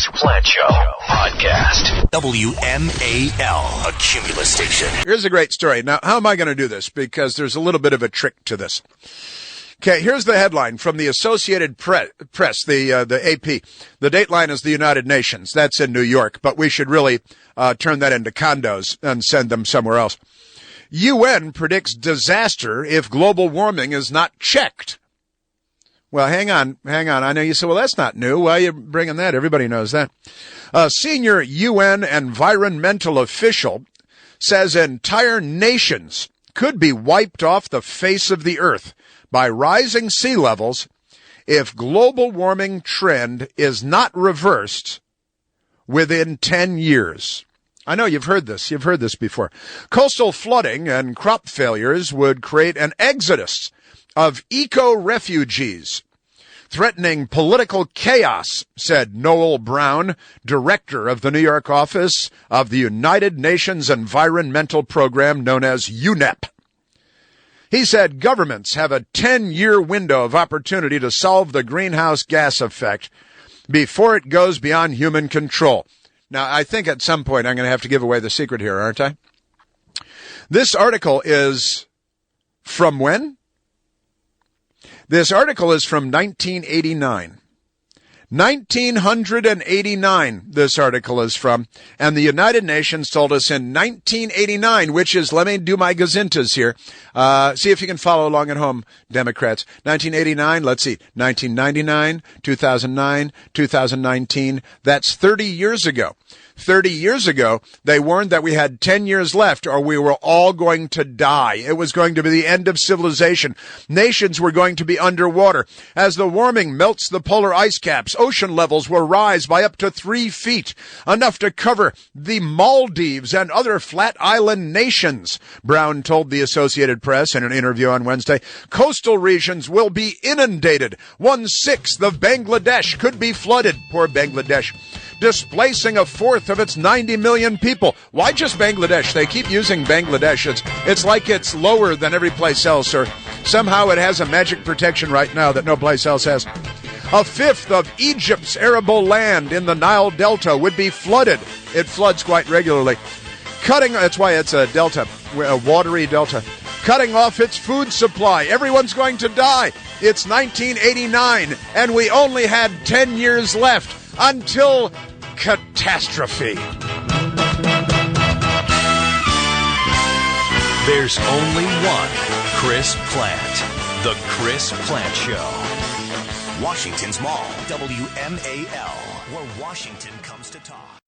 Chris Plante Show podcast. WMAL, a Cumulus station. Here's a great story. Now, how am I going to do this? Because there's a little bit of a trick to this. Okay, here's the headline from the Associated Press, the AP. The dateline is the United Nations. That's in New York, but we should really turn that into condos and send them somewhere else. UN predicts disaster if global warming is not checked. Well, hang on. I know you say, well, that's not new. Why are you bringing that? Everybody knows that. A senior UN environmental official says entire nations could be wiped off the face of the earth by rising sea levels if global warming trend is not reversed within 10 years. I know you've heard this. You've heard this before. Coastal flooding and crop failures would create an exodus of eco-refugees, threatening political chaos, said Noel Brown, director of the New York office of the United Nations Environmental Program known as UNEP. He said governments have a 10-year window of opportunity to solve the greenhouse gas effect before it goes beyond human control. Now, I think at some point I'm going to have to give away the secret here, aren't I? This article is from when? This article is from 1989. 1989, this article is from. And the United Nations told us in 1989, which is, let me do my gazintas here. See if you can follow along at home, Democrats. 1989, let's see, 1999, 2009, 2019. That's 30 years ago. 30 years ago, they warned that we had 10 years left or we were all going to die. It was going to be the end of civilization. Nations were going to be underwater. As the warming melts the polar ice caps, ocean levels will rise by up to 3 feet, enough to cover the Maldives and other flat island nations, Brown told the Associated Press in an interview on Wednesday. Coastal regions will be inundated. 1/6 of Bangladesh could be flooded. Poor Bangladesh. Displacing a fourth of its 90 million people. Why just Bangladesh? They keep using Bangladesh. It's like it's lower than every place else, or somehow it has a magic protection right now that no place else has. A fifth of Egypt's arable land in the Nile Delta would be flooded. It floods quite regularly. That's why it's a delta, a watery delta. Cutting off its food supply. Everyone's going to die. It's 1989, and we only had 10 years left until catastrophe. There's only one Chris Plante. The Chris Plante Show. Washington's Mall. WMAL, where Washington comes to talk.